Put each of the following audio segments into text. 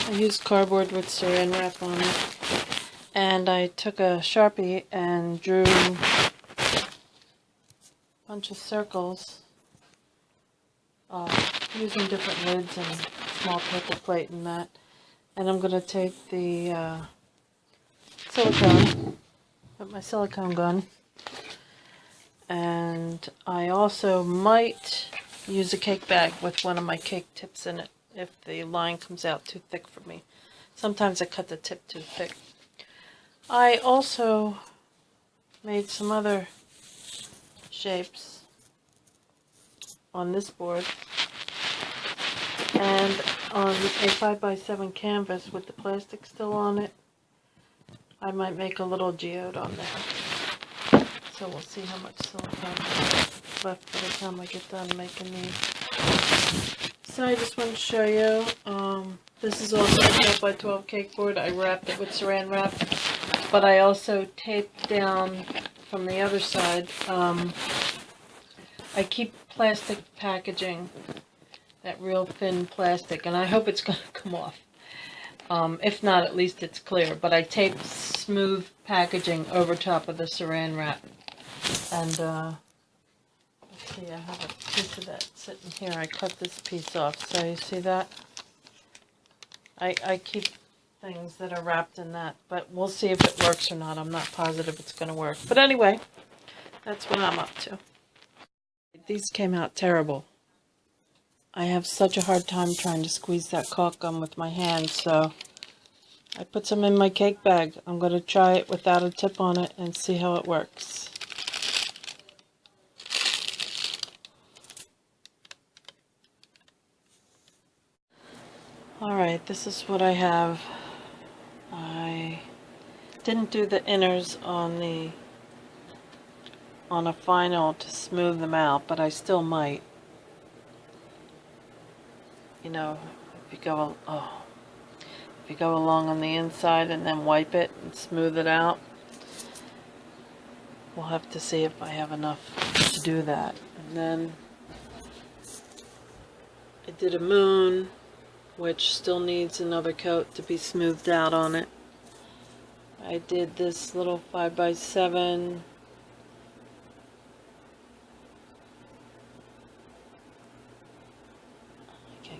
I used cardboard with saran wrap on it, and I took a Sharpie and drew a bunch of circles using different lids and small paper plate and that. And I'm going to take the silicone, put my silicone gun, and I also might use a cake bag with one of my cake tips in it if the line comes out too thick for me. Sometimes I cut the tip too thick. I also made some other shapes on this board, and on a 5x7 canvas with the plastic still on it, I might make a little geode on there. So we'll see how much silicone is left by the time I get done making these. So I just want to show you, this is also a 12x12 cake board. I wrapped it with saran wrap, but I also taped down from the other side. I keep plastic packaging, that real thin plastic, and I hope it's going to come off. If not, at least it's clear. But I taped smooth packaging over top of the saran wrap. And let's see, I have a piece of that sitting here. I cut this piece off. So you see that? I keep things that are wrapped in that, but we'll see if it works or not. I'm not positive it's going to work. But anyway, that's what I'm up to. These came out terrible. I have such a hard time trying to squeeze that caulk gum with my hands, so I put some in my cake bag. I'm going to try it without a tip on it and see how it works. Alright, this is what I have. I didn't do the inners on a final to smooth them out, but I still might. You know, if you go along on the inside and then wipe it and smooth it out. We'll have to see if I have enough to do that. And then I did a moon, which still needs another coat to be smoothed out on it. I did this little 5x7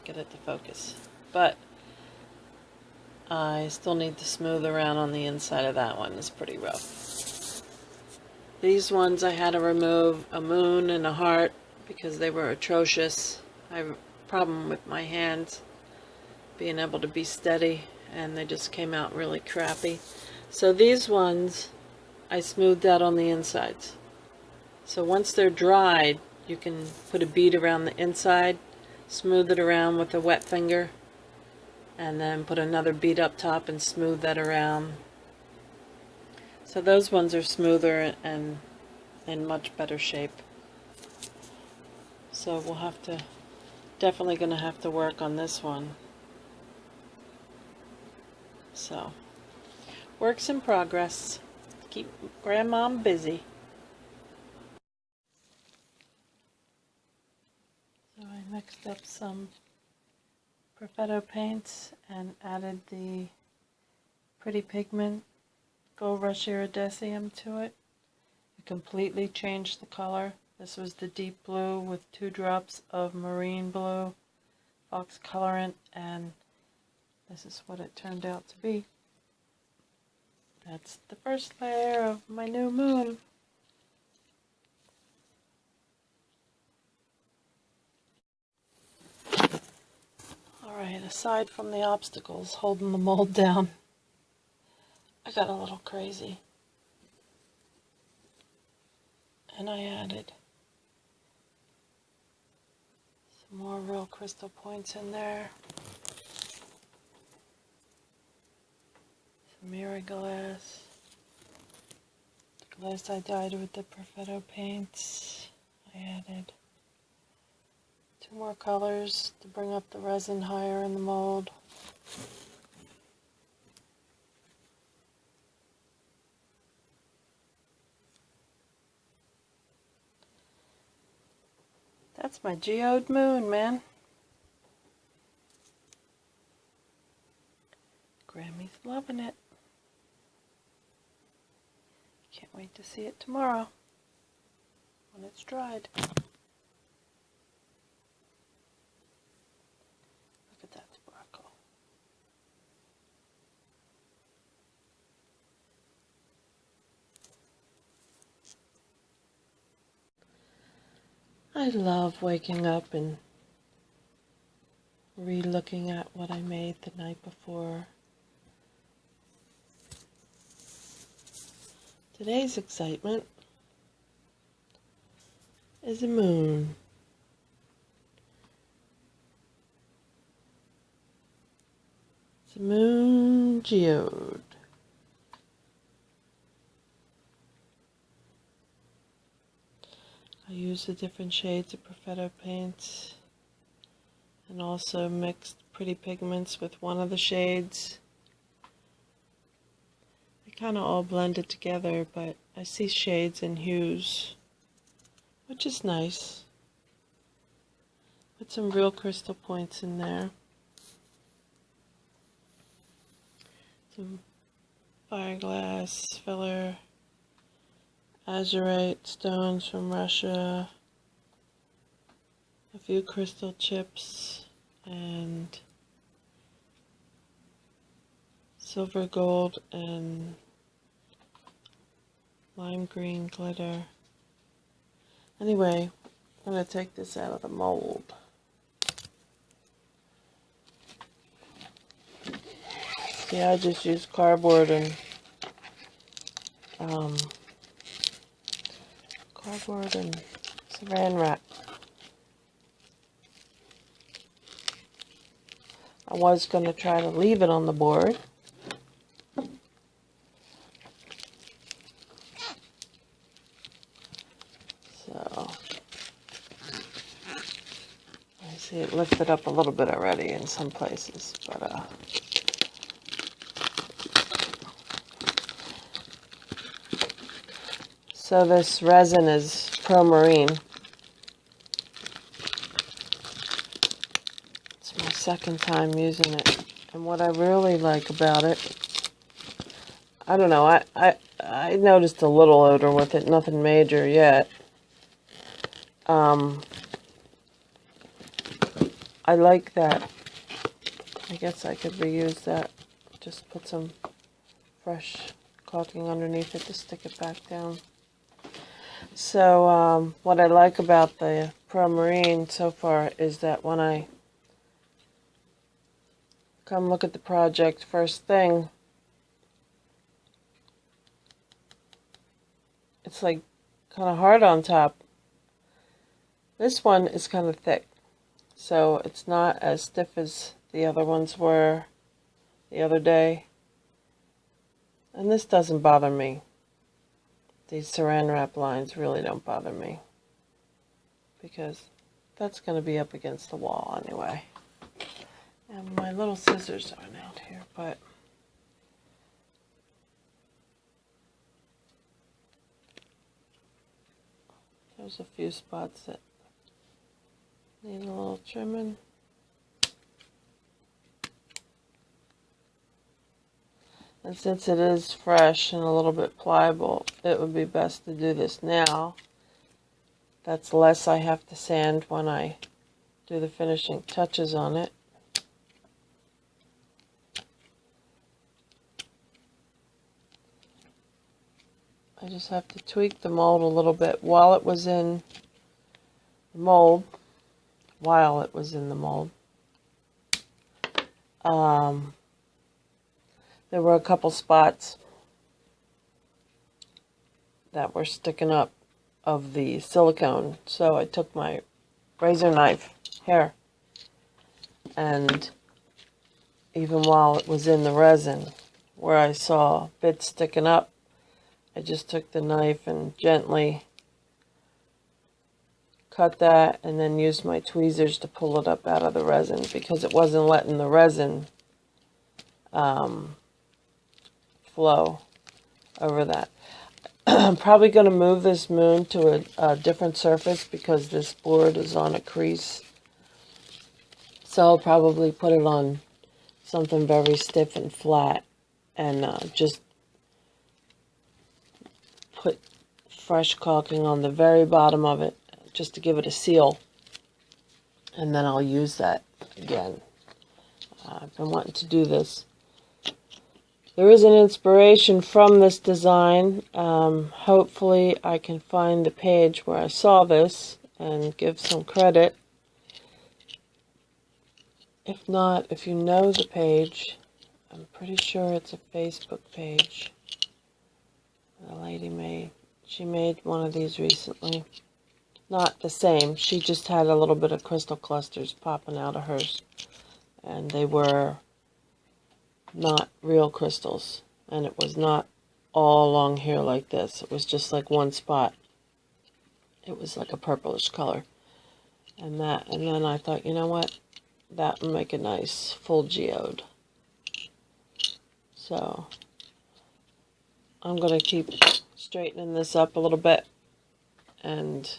get it to focus, but I still need to smooth around on the inside of that one. It's pretty rough. These ones I had to remove a moon and a heart because they were atrocious. I have a problem with my hands being able to be steady, and they just came out really crappy. So these ones I smoothed out on the insides. So once they're dried, you can put a bead around the inside, smooth it around with a wet finger, and then put another bead up top and smooth that around. So those ones are smoother and in much better shape. So we'll have to, definitely going to have to work on this one. So, works in progress. Keep Grandmom busy. So I mixed up some Perfetto paints and added the Pretty Pigment Gold Rush Iridescent to it. It completely changed the color. This was the deep blue with 2 drops of marine blue, fox colorant, and this is what it turned out to be. That's the first layer of my new moon. Alright, aside from the obstacles holding the mold down, I got a little crazy. And I added some more real crystal points in there. Some mirror glass. The glass I dyed with the Perfetto paints. I added 2 more colors to bring up the resin higher in the mold. That's my geode moon, man. Loving it. Can't wait to see it tomorrow when it's dried. Look at that sparkle. I love waking up and re-looking at what I made the night before. Today's excitement is a moon. It's a moon geode. I used the different shades of Perfetto paints and also mixed pretty pigments with one of the shades. They kind of all blended together, but I see shades and hues, which is nice. Put some real crystal points in there. Some fireglass filler, azurite stones from Russia, a few crystal chips, and silver gold and lime green glitter. Anyway, I'm going to take this out of the mold. Yeah, I just used cardboard and saran wrap. I was going to try to leave it on the board. So, I see it lifted up a little bit already in some places, but so this resin is ProMarine. It's my second time using it. And what I really like about it, I don't know, I noticed a little odor with it, nothing major yet. I like that. I guess I could reuse that. Just put some fresh caulking underneath it to stick it back down. So what I like about the ProMarine so far is that when I come look at the project first thing, it's like kind of hard on top. This one is kind of thick, so it's not as stiff as the other ones were the other day. And this doesn't bother me. These saran wrap lines really don't bother me, because that's going to be up against the wall anyway. And my little scissors aren't out here, but there's a few spots that need a little trimming. And since it is fresh and a little bit pliable, it would be best to do this now. That's less I have to sand when I do the finishing touches on it. I just have to tweak the mold a little bit while it was in the mold. There were a couple spots that were sticking up of the silicone, so I took my razor knife here, and even while it was in the resin, where I saw bits sticking up, I just took the knife and gently cut that, and then used my tweezers to pull it up out of the resin, because it wasn't letting the resin flow over that. I'm probably going to move this moon to a different surface, because this board is on a crease. So I'll probably put it on something very stiff and flat and just put fresh caulking on the very bottom of it just to give it a seal, and then I'll use that again. I've been wanting to do this. There is an inspiration from this design. Hopefully I can find the page where I saw this and give some credit. If not, if you know the page, I'm pretty sure it's a Facebook page. The lady she made one of these recently. Not the same, she just had a little bit of crystal clusters popping out of hers. And they were not real crystals. And it was not all along here like this. It was just like one spot. It was like a purplish color. And then I thought, you know what? That would make a nice full geode. So I'm going to keep straightening this up a little bit, and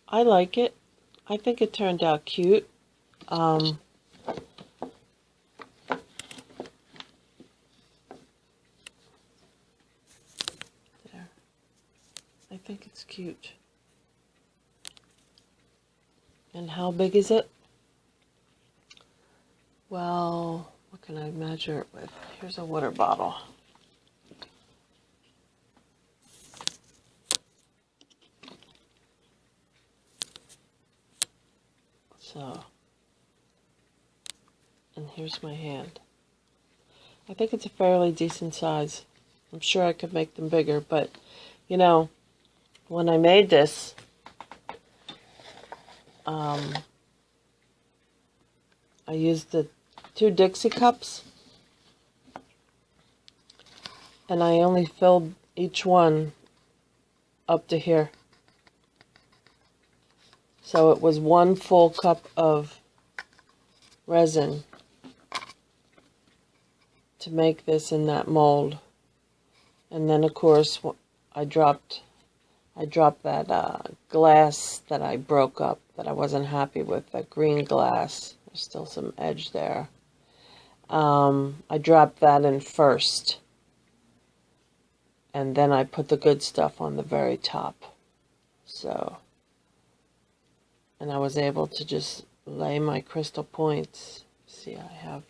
I like it. I think it turned out cute. There. I think it's cute. And how big is it? Well, what can I measure it with? Here's a water bottle. So, and here's my hand. I think it's a fairly decent size. I'm sure I could make them bigger, but, you know, when I made this, I used the 2 Dixie cups, and I only filled each one up to here. So it was 1 full cup of resin to make this in that mold. And then, of course, I dropped that glass that I broke up, that I wasn't happy with, that green glass. There's still some edge there. I dropped that in first. And then I put the good stuff on the very top. So, and I was able to just lay my crystal points. See, I have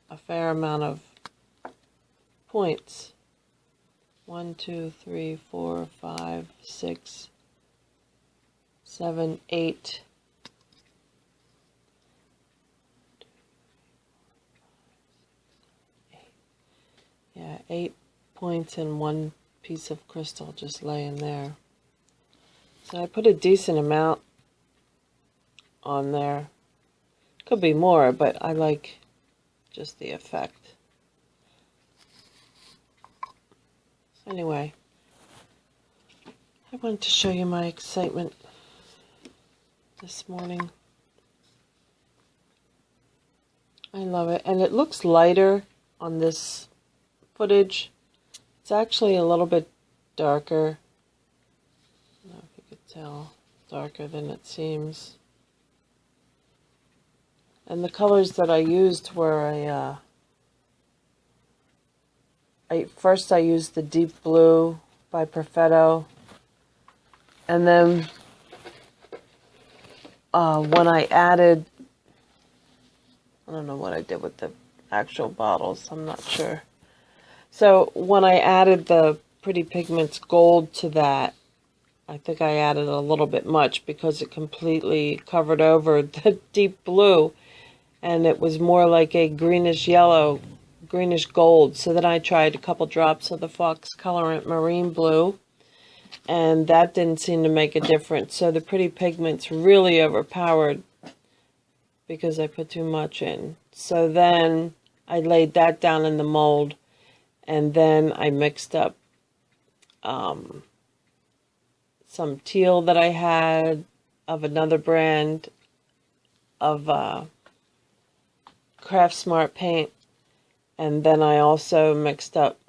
a fair amount of points. 1, 2, 3, 4, 5, 6, 7, 8. Yeah, 8 points and 1 piece of crystal just laying there. So I put a decent amount on there. Could be more, but I like just the effect. Anyway, I wanted to show you my excitement this morning. I love it. And it looks lighter on this footage. It's actually a little bit darker. I don't know if you could tell. Darker than it seems. And the colors that I used were first I used the deep blue by Perfetto, and then when I added, I don't know what I did with the actual bottles, I'm not sure. So when I added the Pretty Pigments Gold to that, I think I added a little bit much because it completely covered over the deep blue, and it was more like a greenish yellow, greenish gold. So then I tried a couple drops of the Fox Colorant Marine Blue, and that didn't seem to make a difference. So the Pretty Pigments really overpowered because I put too much in. So then I laid that down in the mold, and then I mixed up some teal that I had of another brand of Craft Smart paint, and then I also mixed up,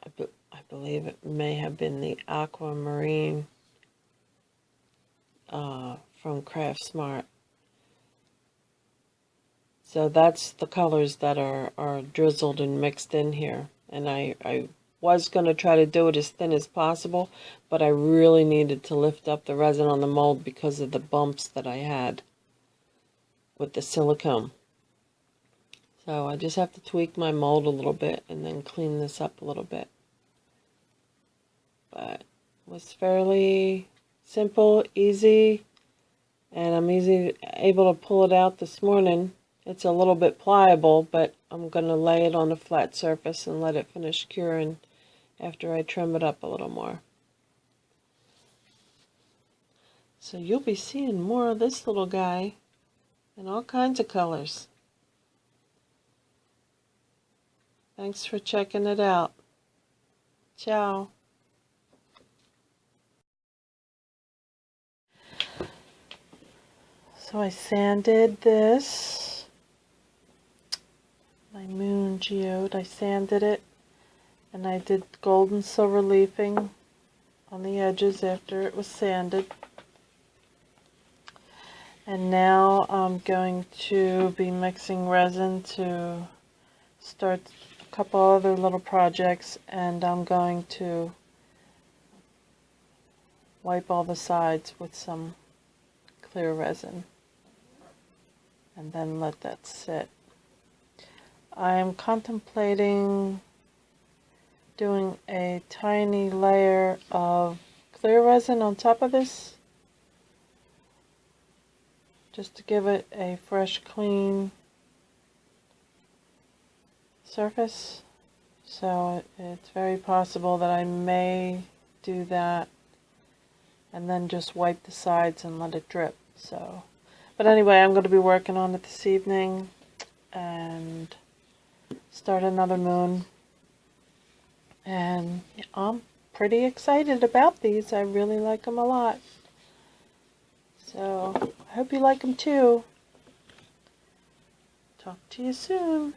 I believe it may have been the aquamarine from Craft Smart. So that's the colors that are drizzled and mixed in here. And I was going to try to do it as thin as possible, but I really needed to lift up the resin on the mold because of the bumps that I had with the silicone. So I just have to tweak my mold a little bit and then clean this up a little bit. But it was fairly simple, easy, and I'm able to pull it out this morning. It's a little bit pliable, but I'm going to lay it on a flat surface and let it finish curing after I trim it up a little more. So you'll be seeing more of this little guy in all kinds of colors. Thanks for checking it out. Ciao. So I sanded this, my moon geode. I sanded it, and I did gold and silver leafing on the edges after it was sanded. And now I'm going to be mixing resin to start a couple other little projects, and I'm going to wipe all the sides with some clear resin and then let that sit. I am contemplating doing a tiny layer of clear resin on top of this, just to give it a fresh, clean surface. So it's very possible that I may do that and then just wipe the sides and let it drip. So, but anyway, I'm going to be working on it this evening and start another moon. And I'm pretty excited about these. I really like them a lot. So I hope you like them too. Talk to you soon.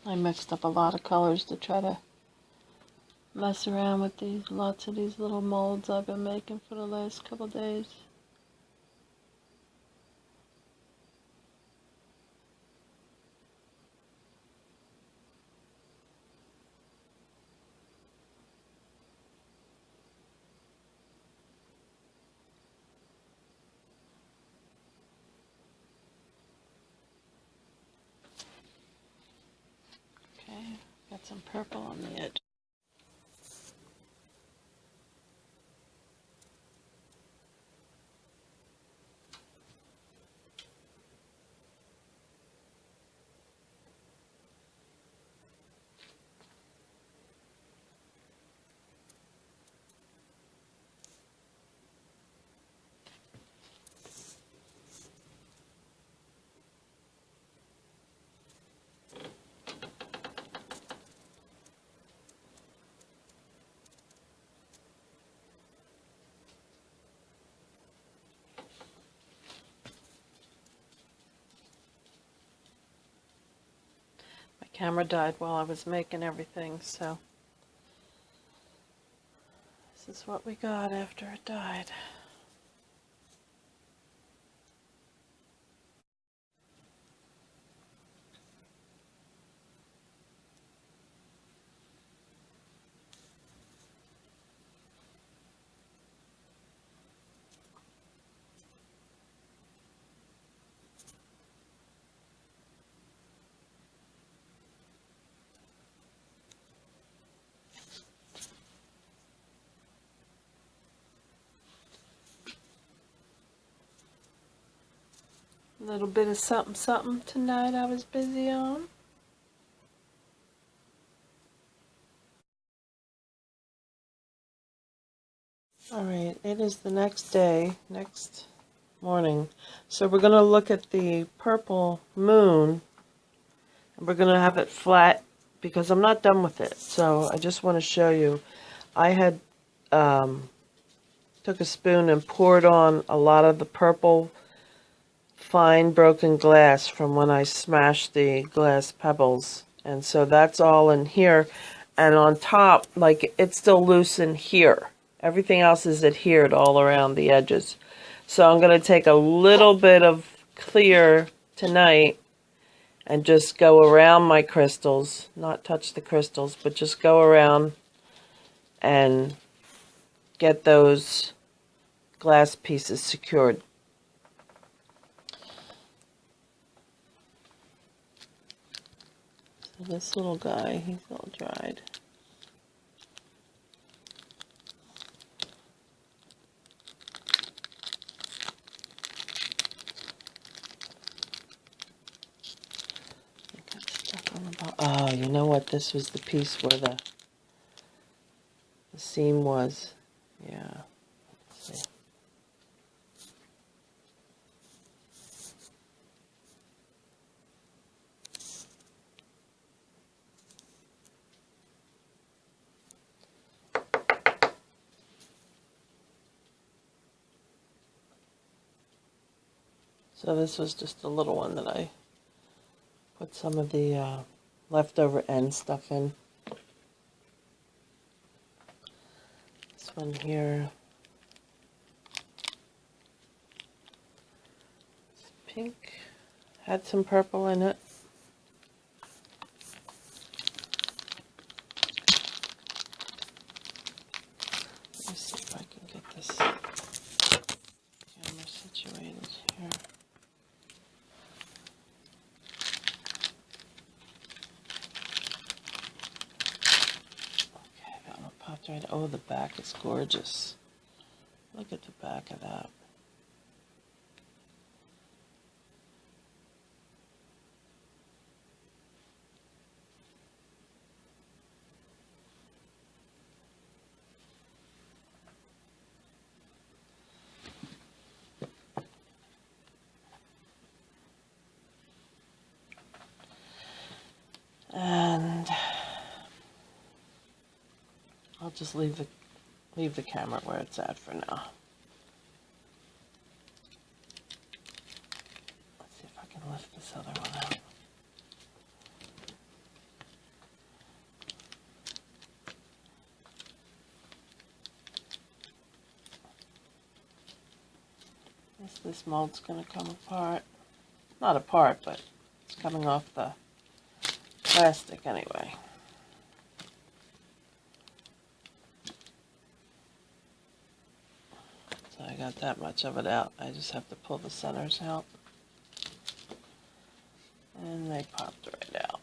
I mixed up a lot of colors to try to mess around with these, lots of these little molds I've been making for the last couple days. Okay, got some purple on the edge. My camera died while I was making everything, so this is what we got after it died. A little bit of something something tonight I was busy on. Alright, it is the next day, next Morning. So we're going to look at the purple moon. And we're going to have it flat because I'm not done with it. So I just want to show you. I had took a spoon and poured on a lot of the purple fine broken glass from when I smashed the glass pebbles. And so that's all in here. And on top, like, it's still loose in here. Everything else is adhered all around the edges. So I'm going to take a little bit of clear tonight and just go around my crystals. Not touch the crystals, but just go around and get those glass pieces secured. So this little guy, he's all dried. Oh, you know what? This was the piece where the seam was. Yeah. Let's see. So this was just a little one that I put some of the leftover end stuff in. This one here. It's pink. Had some purple in it. Let me see if I can get this camera situated here. Right. Oh, the back is gorgeous. Look at the back of that. And I'll just leave the camera where it's at for now. Let's see if I can lift this other one out. This mold's going to come apart. Not apart, but it's coming off the plastic anyway. So I got that much of it out. I just have to pull the centers out. And they popped right out.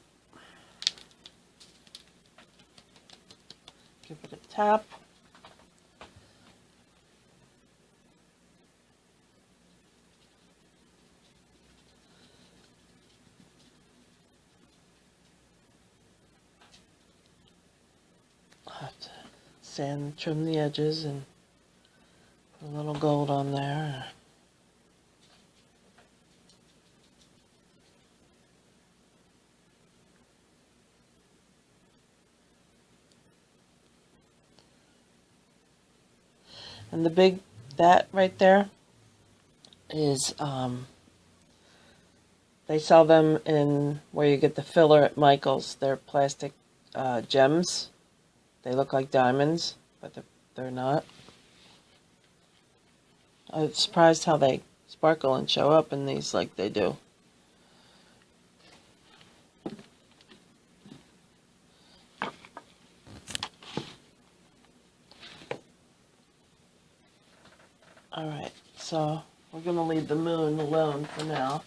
Give it a tap. I'll have to sand, trim the edges, and put a little gold on there. And the big, that right there is, they sell them in where you get the filler at Michael's. They're plastic gems. They look like diamonds, but they're not. I'm surprised how they sparkle and show up in these like they do. Alright, so we're going to leave the moon alone for now.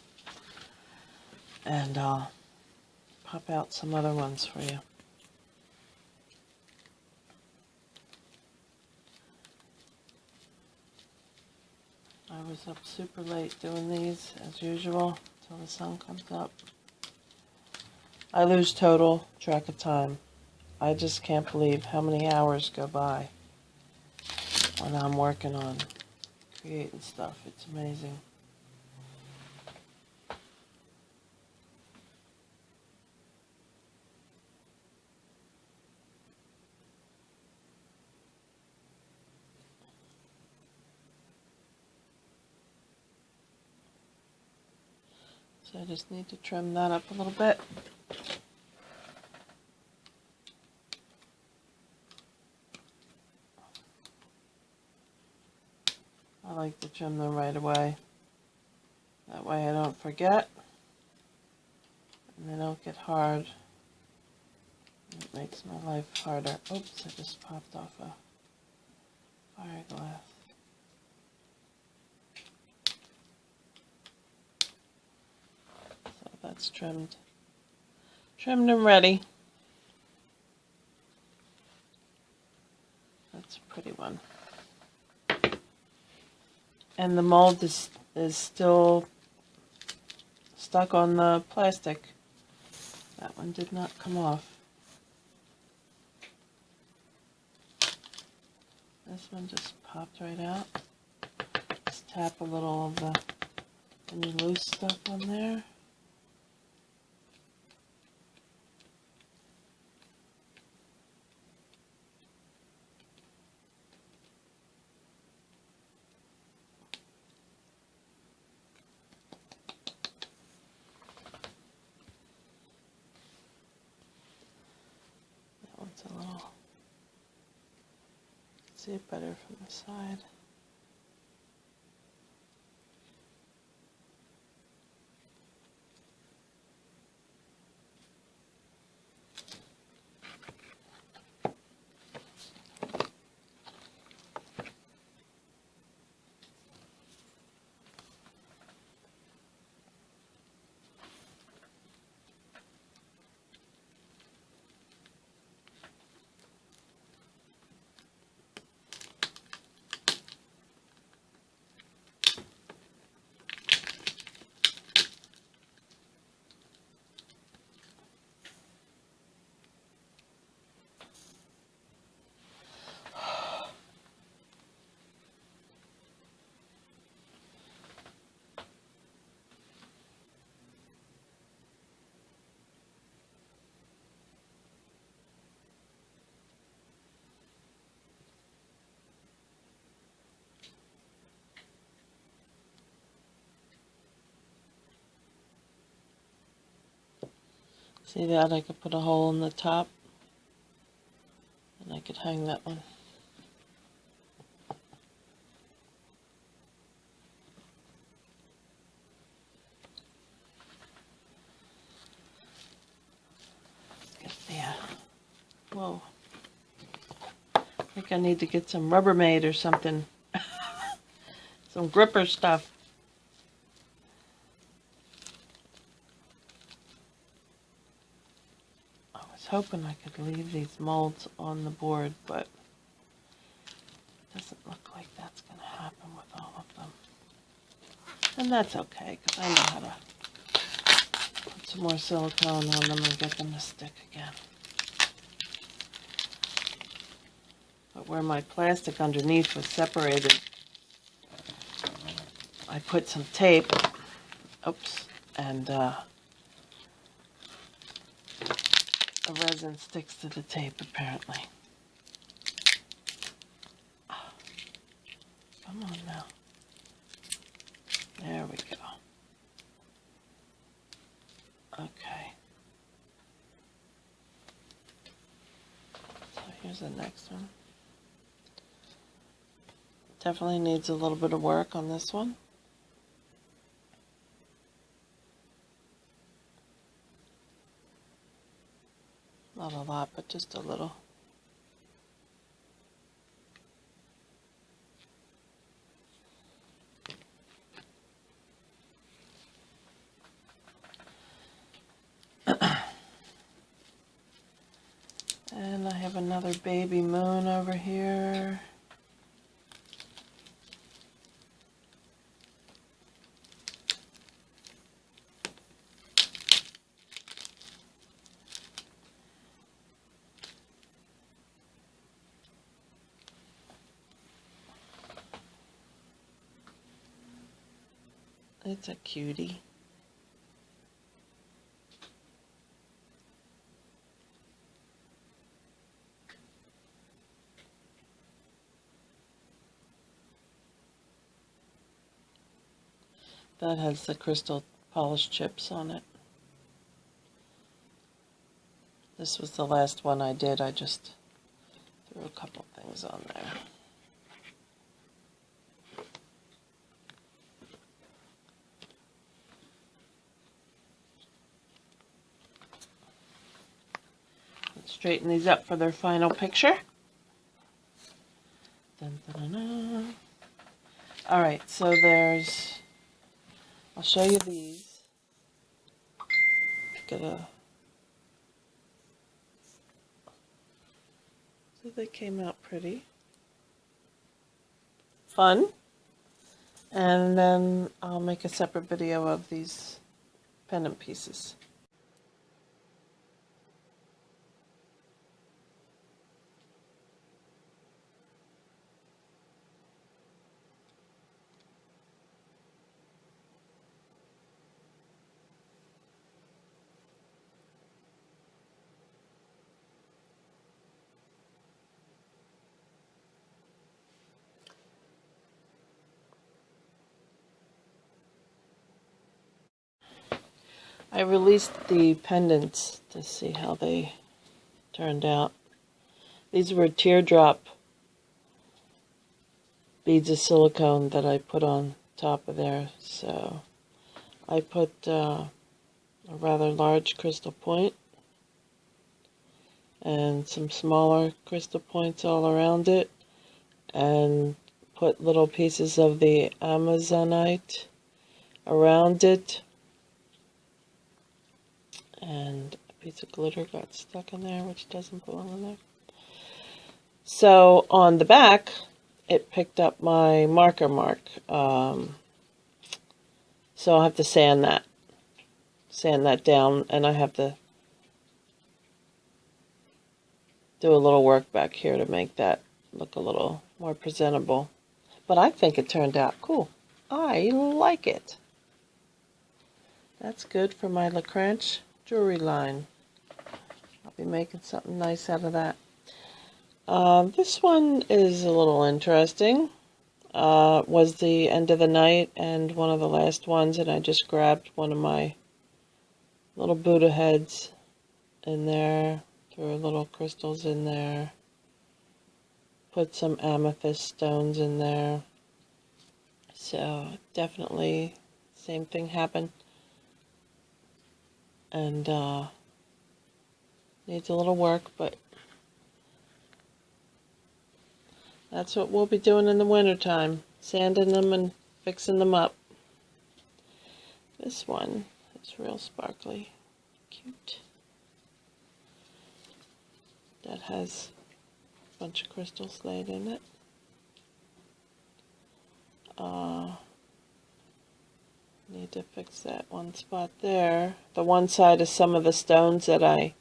And I'll pop out some other ones for you. I was up super late doing these, as usual, until the sun comes up. I lose total track of time. I just can't believe how many hours go by when I'm working on creating stuff. It's amazing. So I just need to trim that up a little bit. I like to trim them right away. That way I don't forget and they don't get hard. It makes my life harder. Oops, I just popped off a fire glass. So that's trimmed. Trimmed and ready. That's a pretty one. And the mold is still stuck on the plastic. That one did not come off. This one just popped right out. Just tap a little of the any loose stuff on there. That one's a little, see it better from the side. See that? I could put a hole in the top and I could hang that one. Get the, whoa. I think I need to get some Rubbermaid or something. Some gripper stuff. I was hoping I could leave these molds on the board, but it doesn't look like that's going to happen with all of them. And that's okay, because I know how to put some more silicone on them and get them to stick again. But where my plastic underneath was separated, I put some tape, oops, and the resin sticks to the tape apparently. Come on now. There we go. Okay. So here's the next one. Definitely needs a little bit of work on this one. Not a lot, but just a little. And I have another baby moon over here. It's a cutie. That has the crystal polish chips on it. This was the last one I did. I just threw a couple things on there. Let's straighten these up for their final picture. Dun, dun, dun, dun. All right, so there's, I'll show you these. So they came out pretty. Fun. And then I'll make a separate video of these pendant pieces. I released the pendants to see how they turned out. These were teardrop beads of silicone that I put on top of there. So I put a rather large crystal point and some smaller crystal points all around it, and put little pieces of the Amazonite around it. And a piece of glitter got stuck in there, which doesn't belong in there. So on the back, it picked up my marker mark. So I'll have to sand that down, and I have to do a little work back here to make that look a little more presentable. But I think it turned out cool. I like it. That's good for my Kranch jewelry line. I'll be making something nice out of that. This one is a little interesting. Was the end of the night and one of the last ones, and I just grabbed one of my little Buddha heads in there, threw little crystals in there, put some amethyst stones in there. So definitely same thing happened. And needs a little work, but that's what we'll be doing in the wintertime, sanding them and fixing them up. This one is real sparkly, cute. That has a bunch of crystals laid in it. Need to fix that one spot there. The one side is some of the stones that I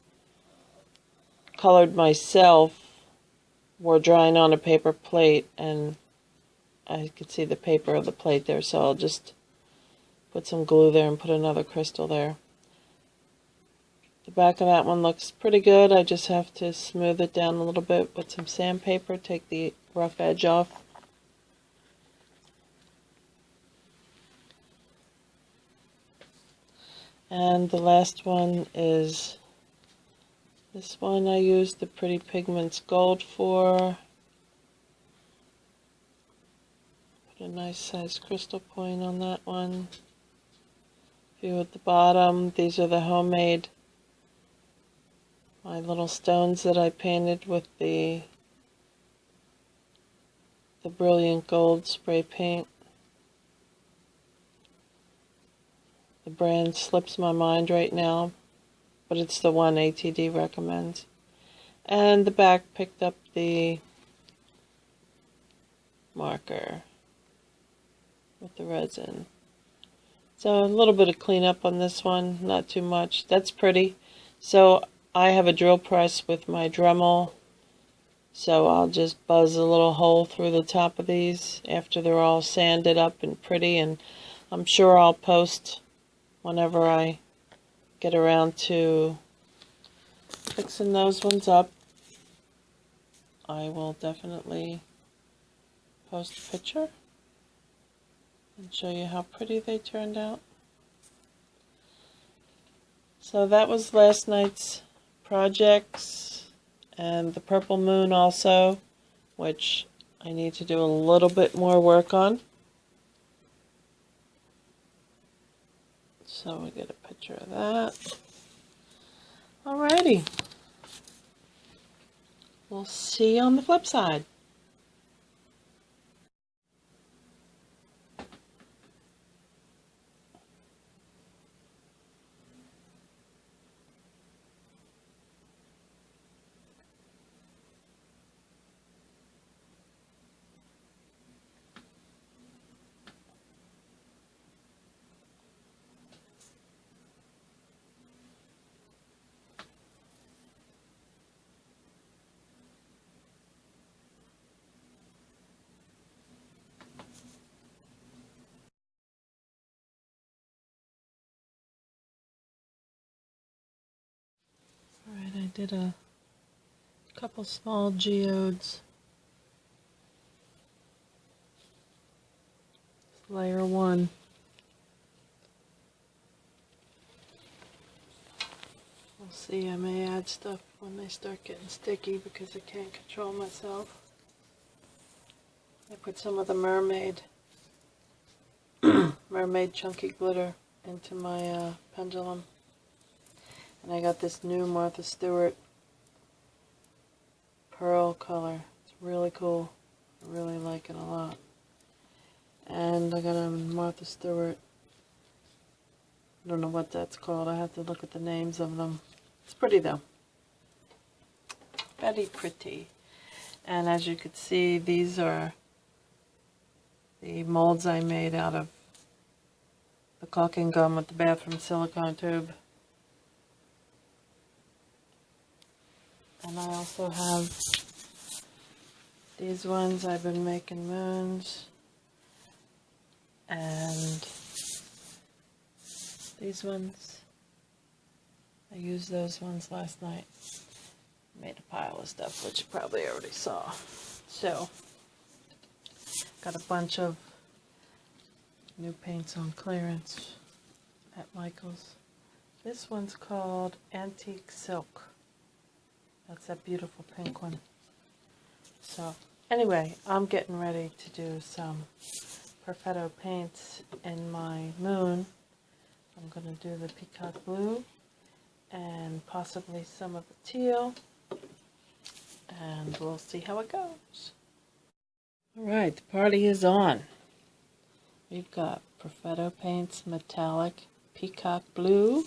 colored myself were drying on a paper plate, and I could see the paper of the plate there, so I'll just put some glue there and put another crystal there. The back of that one looks pretty good. I just have to smooth it down a little bit with some sandpaper, take the rough edge off. And the last one is this one. I used the Pretty Pigments Gold for. Put a nice size crystal point on that one. View at the bottom. These are the homemade, my little stones that I painted with the Brilliant Gold spray paint. The brand slips my mind right now, but it's the one ATD recommends. And the back picked up the marker with the resin. So a little bit of cleanup on this one, not too much. That's pretty. So I have a drill press with my Dremel, so I'll just buzz a little hole through the top of these after they're all sanded up and pretty, and I'm sure I'll post whenever I get around to fixing those ones up. I will definitely post a picture and show you how pretty they turned out. So that was last night's projects, and the purple moon also, which I need to do a little bit more work on. So we get a picture of that. Alrighty. We'll see you on the flip side. Alright, I did a couple small geodes. Layer 1. We'll see, I may add stuff when they start getting sticky because I can't control myself. I put some of the mermaid chunky glitter into my pendulum. And I got this new Martha Stewart pearl color. It's really cool. I really like it a lot. And I got a Martha Stewart, I don't know what that's called. I have to look at the names of them. It's pretty though. Very pretty. And as you can see, these are the molds I made out of the caulking gum with the bathroom silicone tube. And I also have these ones. I've been making moons. And these ones, I used those ones last night. Made a pile of stuff, which you probably already saw. So, got a bunch of new paints on clearance at Michael's. This one's called Antique Silk. That's that beautiful pink one. So, anyway, I'm getting ready to do some Perfetto paints in my moon. I'm going to do the peacock blue and possibly some of the teal, and we'll see how it goes. Alright, the party is on. We've got Perfetto paints metallic peacock blue,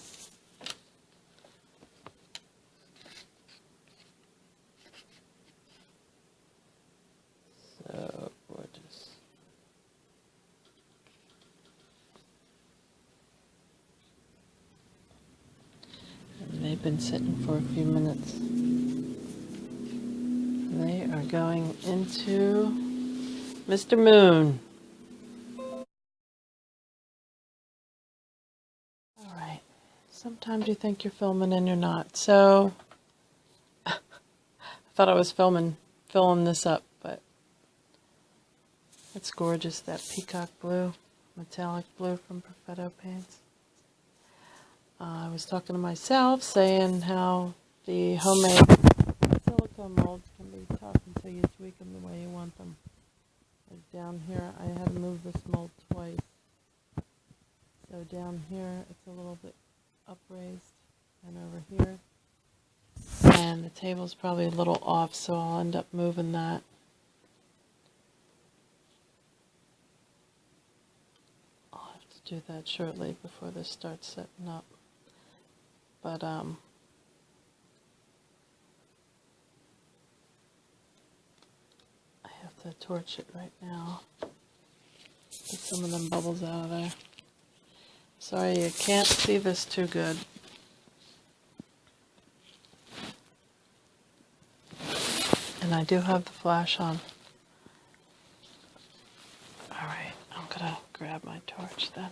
so gorgeous. And they've been sitting for a few minutes. They are going into Mr. Moon. Alright, sometimes you think you're filming and you're not. So, I thought I was filming this up, but it's gorgeous, that peacock blue, metallic blue from Perfetto paints. I was talking to myself, saying how the homemade silicone molds can be tough until you tweak them the way you want them. Like down here, I had to move this mold twice. So down here, it's a little bit upraised, and over here. And the table's probably a little off, so I'll end up moving that. I'll have to do that shortly before this starts setting up. But, I have to torch it right now. Get some of them bubbles out of there. Sorry, you can't see this too good. And I do have the flash on. Alright, I'm gonna grab my torch then.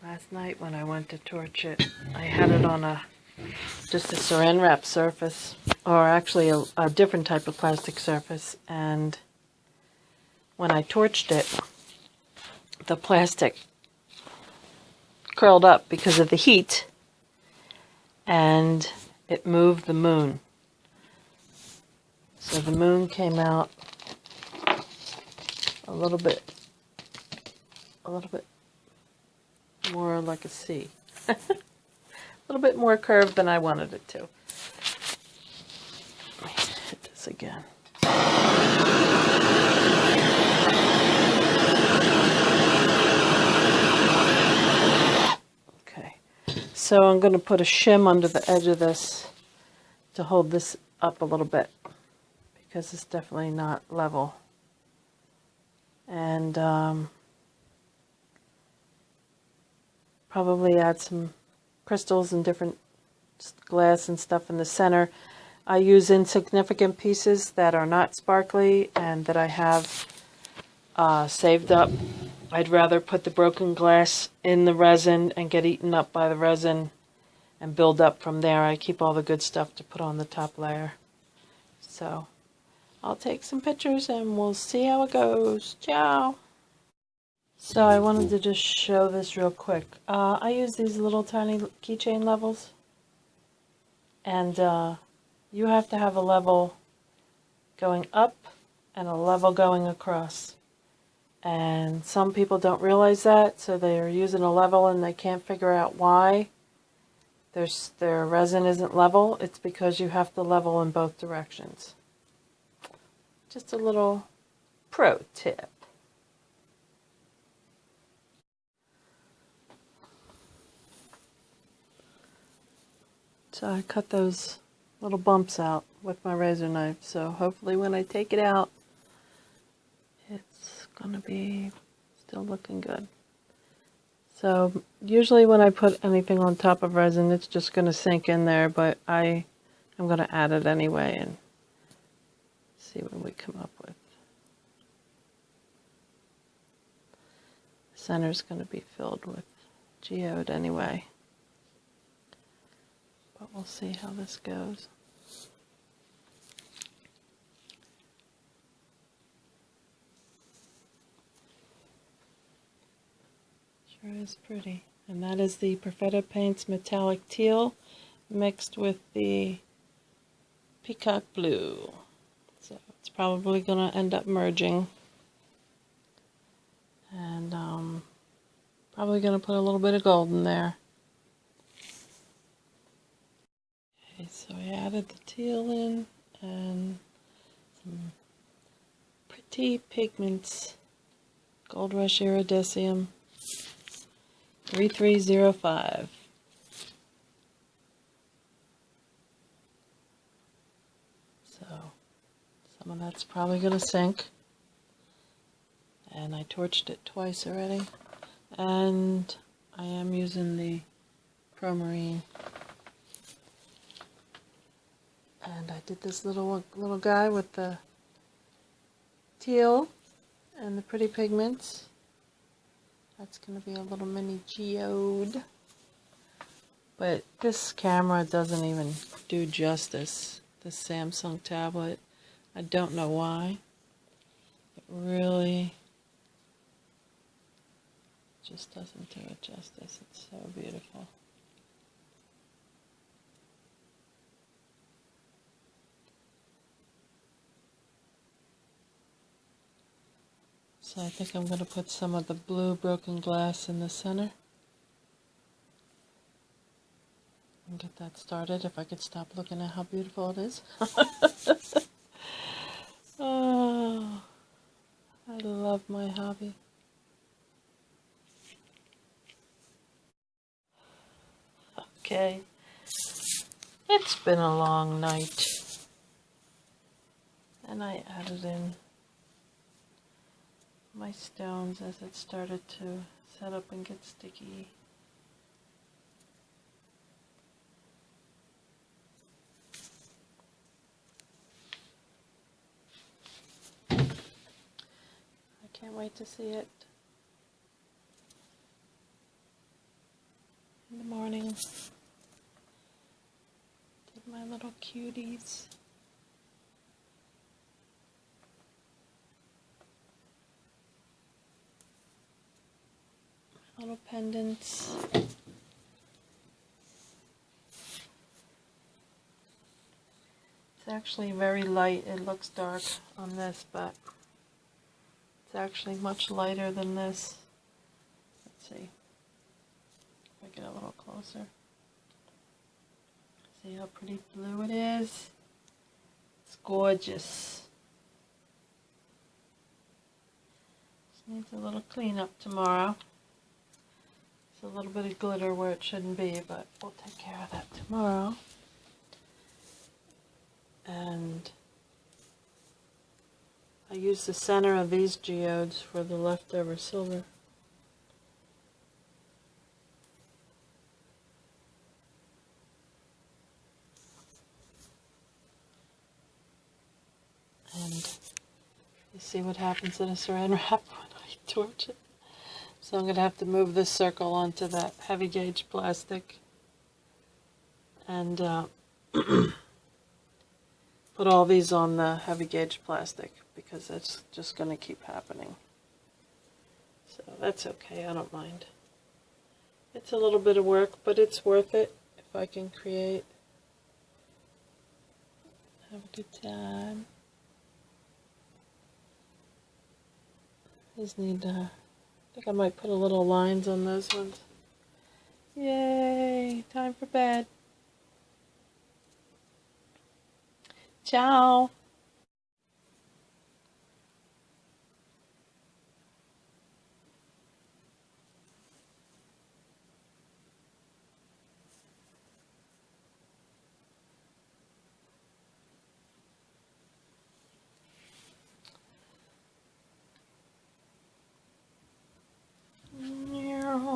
Last night when I went to torch it, I had it on just a saran wrap surface, or actually a different type of plastic surface, and when I torched it, the plastic curled up because of the heat, and it moved the moon. So the moon came out a little bit more like a C. A little bit more curved than I wanted it to. Let me hit this again. Okay, so I'm going to put a shim under the edge of this to hold this up a little bit, because it's definitely not level. And probably add some crystals and different glass and stuff in the center. I use insignificant pieces that are not sparkly and that I have saved up. I'd rather put the broken glass in the resin and get eaten up by the resin and build up from there. I keep all the good stuff to put on the top layer. So I'll take some pictures and we'll see how it goes. Ciao! So I wanted to just show this real quick. I use these little tiny keychain levels, and you have to have a level going up and a level going across. And some people don't realize that, so they're using a level and they can't figure out why their resin isn't level. It's because you have to level in both directions. Just a little pro tip. So I cut those little bumps out with my razor knife, so hopefully when I take it out, it's going to be still looking good. So usually when I put anything on top of resin, it's just going to sink in there, but I'm going to add it anyway and see what we come up with. The center's going to be filled with geode anyway. But we'll see how this goes. Sure is pretty. And that is the Perfetto Paints Metallic Teal mixed with the Peacock Blue. So it's probably going to end up merging. And probably going to put a little bit of gold in there. Okay, so I added the teal in and some pretty pigments. Gold Rush Iridescent 3305. So some of that's probably going to sink. And I torched it twice already. And I am using the ProMarine. And I did this little guy with the teal and the pretty pigments. That's going to be a little mini geode. But this camera doesn't even do justice. The Samsung tablet. I don't know why. It really just doesn't do it justice. It's so beautiful. So I think I'm going to put some of the blue broken glass in the center. And get that started if I could stop looking at how beautiful it is. Oh, I love my hobby. Okay, it's been a long night. And I added in my stones as it started to set up and get sticky. I can't wait to see it in the morning. Did my little cuties. Little pendants. It's actually very light. It looks dark on this, but it's actually much lighter than this. Let's see. If I get a little closer. See how pretty blue it is? It's gorgeous. Just needs a little cleanup tomorrow. There's a little bit of glitter where it shouldn't be, but we'll take care of that tomorrow. And I use the center of these geodes for the leftover silver. And you see what happens in a saran wrap when I torch it. So I'm going to have to move this circle onto that heavy gauge plastic and put all these on the heavy gauge plastic because it's just going to keep happening. So that's okay, I don't mind. It's a little bit of work, but it's worth it if I can create. Have a good time. Just need to, I think I might put a little lines on those ones. Yay, time for bed. Ciao.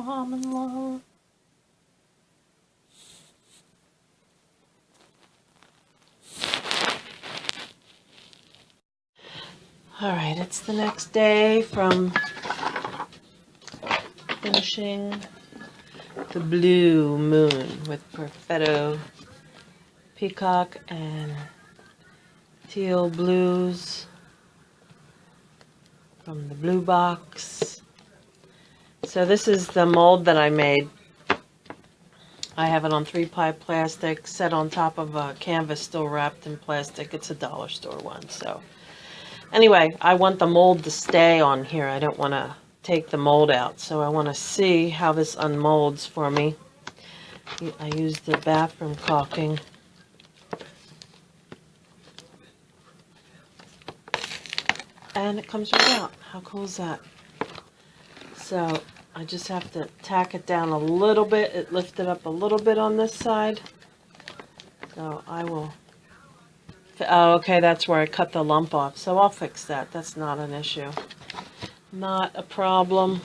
I'm in love. Alright, it's the next day from finishing the blue moon with Perfetto peacock and teal blues from the blue box. So this is the mold that I made. I have it on 3-ply plastic set on top of a canvas still wrapped in plastic. It's a dollar store one. So anyway, I want the mold to stay on here. I don't want to take the mold out. So I want to see how this unmolds for me. I used the bathroom caulking. And it comes right out. How cool is that? So I just have to tack it down a little bit. It lifted up a little bit on this side. So I will... Oh, okay, that's where I cut the lump off. So I'll fix that. That's not an issue. Not a problem.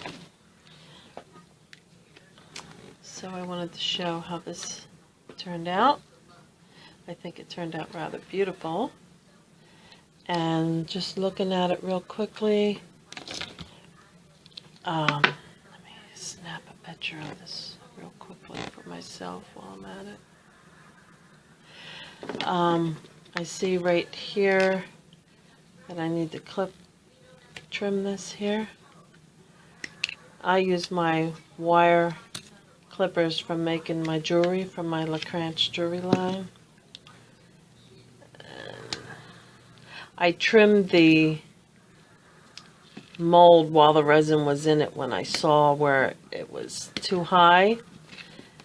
So I wanted to show how this turned out. I think it turned out rather beautiful. And just looking at it real quickly, let me snap a picture of this real quickly for myself while I'm at it. I see right here that I need to trim this here. I use my wire clippers from making my jewelry from my Lekranch jewelry line. I trimmed the mold while the resin was in it when I saw where it was too high.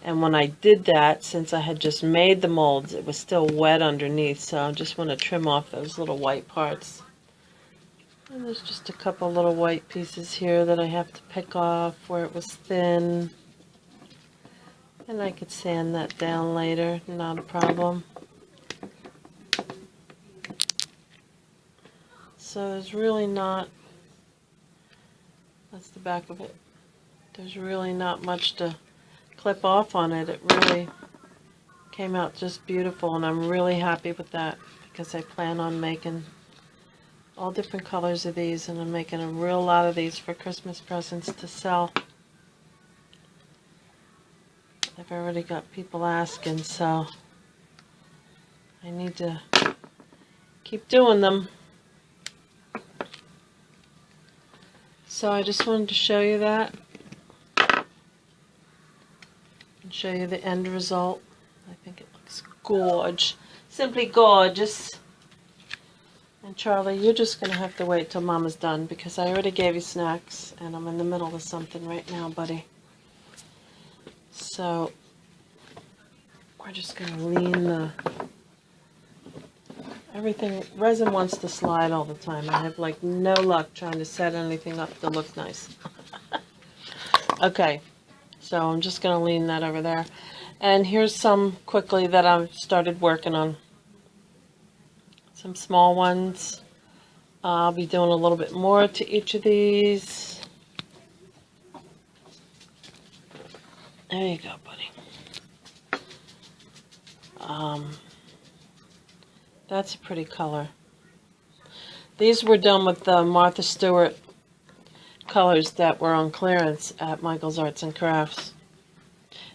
And when I did that, since I had just made the molds, it was still wet underneath. So I just want to trim off those little white parts. And there's just a couple little white pieces here that I have to pick off where it was thin. And I could sand that down later, not a problem. So there's really not That's the back of it. There's really not much to clip off on it. It really came out just beautiful, and I'm really happy with that because I plan on making all different colors of these, and I'm making a real lot of these for Christmas presents to sell. I've already got people asking, so I need to keep doing them. So I just wanted to show you that and show you the end result. I think it looks gorgeous, simply gorgeous. And Charlie, you're just going to have to wait till Mama's done because I already gave you snacks and I'm in the middle of something right now, buddy. So we're just going to lean the... Everything, resin wants to slide all the time. I have like no luck trying to set anything up to look nice. Okay, so I'm just going to lean that over there. And here's some quickly that I've started working on. Some small ones. I'll be doing a little bit more to each of these. There you go, buddy. That's a pretty color. These were done with the Martha Stewart colors that were on clearance at Michael's Arts and Crafts.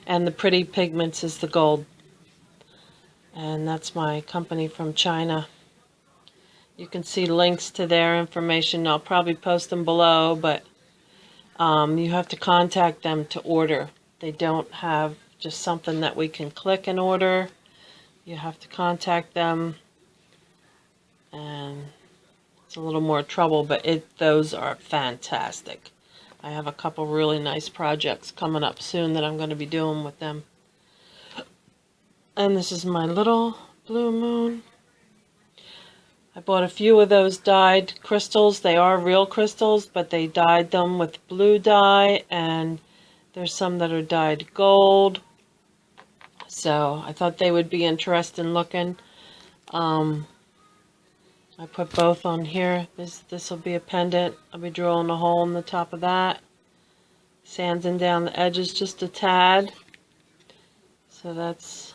And the pretty pigments is the gold. And that's my company from China. You can see links to their information. I'll probably post them below, but you have to contact them to order. They don't have just something that we can click and order. You have to contact them, and it's a little more trouble, but those are fantastic. I have a couple really nice projects coming up soon that I'm going to be doing with them. And this is my little blue moon. I bought a few of those dyed crystals. They are real crystals, but they dyed them with blue dye, and there's some that are dyed gold. So I thought they would be interesting looking. I put both on here. This will be a pendant. I'll be drilling a hole in the top of that. Sanding down the edges just a tad. So that's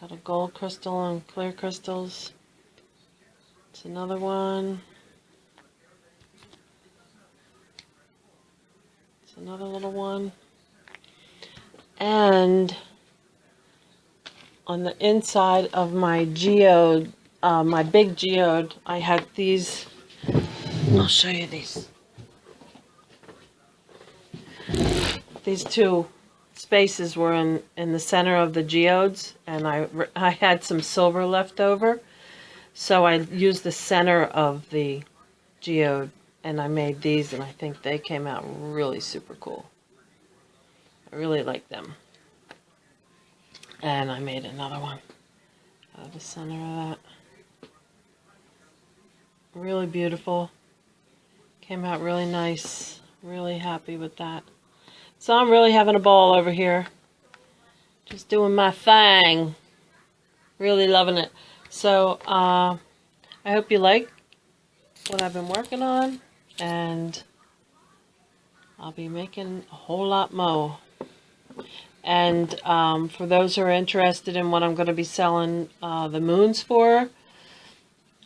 got a gold crystal and clear crystals. It's another one. It's another little one. And on the inside of my geode, my big geode, I had these. I'll show you these. These two spaces were in the center of the geodes, and I had some silver left over, so I used the center of the geode, and I made these, and I think they came out really super cool. I really like them. And I made another one out of the center of that. Really beautiful. Came out really nice. Really happy with that. So I'm really having a ball over here. Just doing my thing. Really loving it. So I hope you like what I've been working on. And I'll be making a whole lot more. And for those who are interested in what I'm going to be selling the moons for,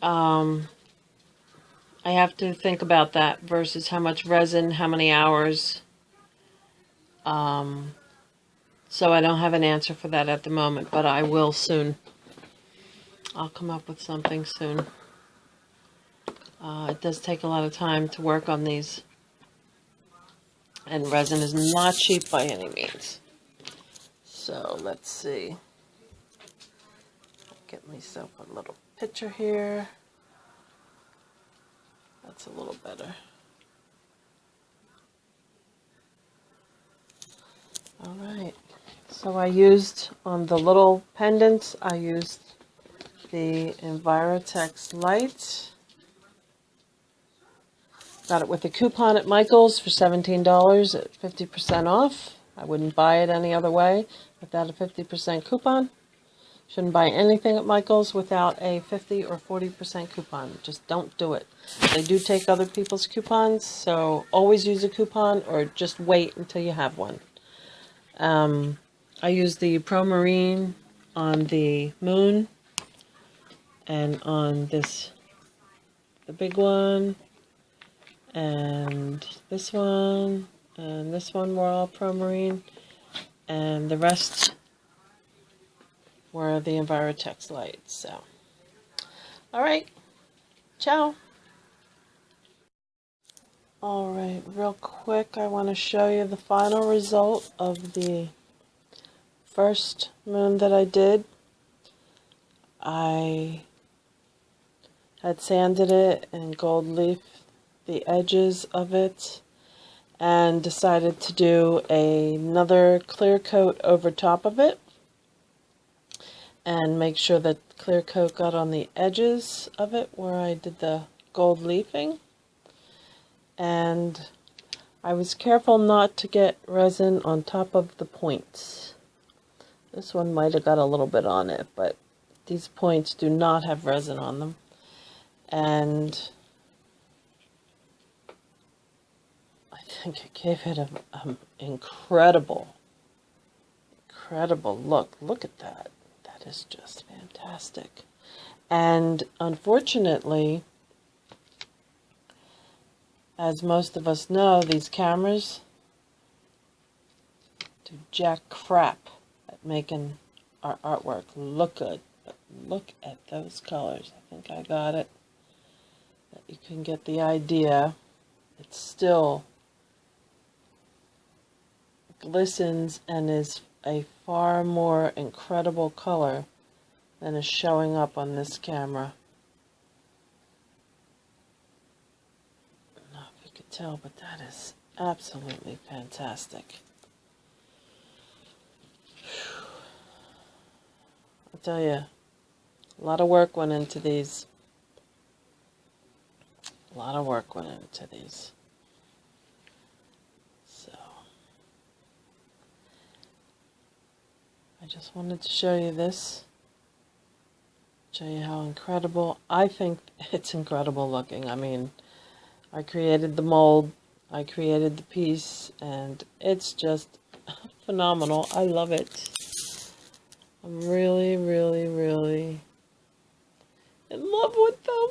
I have to think about that versus how much resin, how many hours. So I don't have an answer for that at the moment, but I will soon. I'll come up with something soon. It does take a lot of time to work on these. And resin is not cheap by any means. So let's see. Get myself a little picture here. That's a little better. Alright, so I used on the little pendants, I used the Envirotex Light. Got it with a coupon at Michael's for $17 at 50% off. I wouldn't buy it any other way without a 50% coupon. Shouldn't buy anything at Michael's without a 50 or 40% coupon. Just don't do it. They do take other people's coupons, so always use a coupon or just wait until you have one. I use the ProMarine on the Moon and on this, the big one, and this one were all ProMarine, and the rest were the Envirotex lights. So, alright, ciao. Alright, real quick, I want to show you the final result of the first moon that I did. I had sanded it and gold leaf the edges of it and decided to do another clear coat over top of it and make sure that clear coat got on the edges of it where I did the gold leafing. And I was careful not to get resin on top of the points. This one might have got a little bit on it, but these points do not have resin on them. And I think it gave it an incredible look. Look at that. That is just fantastic. And unfortunately, as most of us know, these cameras do jack crap at making our artwork look good. But look at those colors. I think I got it. But you can get the idea. It still glistens and is a far more incredible color than is showing up on this camera. Tell, but that is absolutely fantastic. I'll tell you, a lot of work went into these. A lot of work went into these. So, I just wanted to show you this. Show you how incredible. I think it's incredible looking. I mean, I created the mold, I created the piece, and it's just phenomenal. I love it. I'm really in love with them.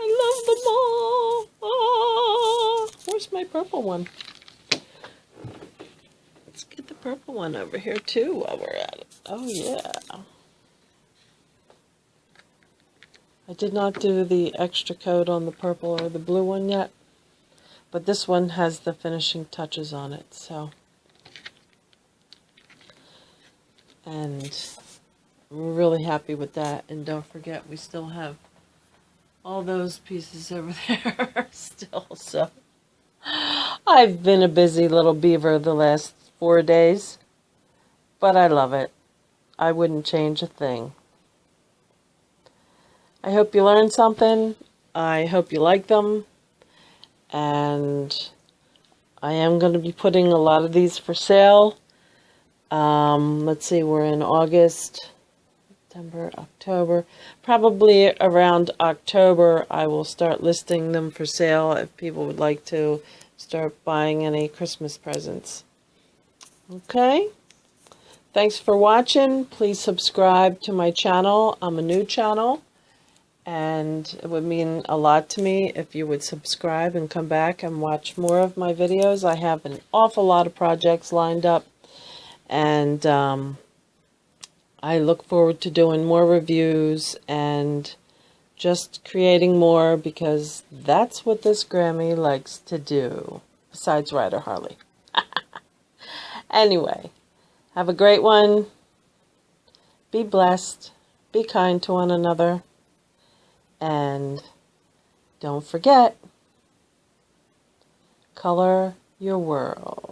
I love them all. Ah, where's my purple one? Let's get the purple one over here too while we're at it. Oh yeah. I did not do the extra coat on the purple or the blue one yet, but this one has the finishing touches on it, so. And I'm really happy with that, and don't forget we still have all those pieces over there still, so. I've been a busy little beaver the last 4 days, but I love it. I wouldn't change a thing. I hope you learned something. I hope you like them. And I am going to be putting a lot of these for sale. Let's see, we're in August, September, October. Probably around October I will start listing them for sale if people would like to start buying any Christmas presents. Okay? Thanks for watching. Please subscribe to my channel. I'm a new channel. And it would mean a lot to me if you would subscribe and come back and watch more of my videos. I have an awful lot of projects lined up, and I look forward to doing more reviews and just creating more, because that's what this Grammy likes to do, besides ride her Harley. Anyway, have a great one. Be blessed. Be kind to one another. And don't forget, color your world.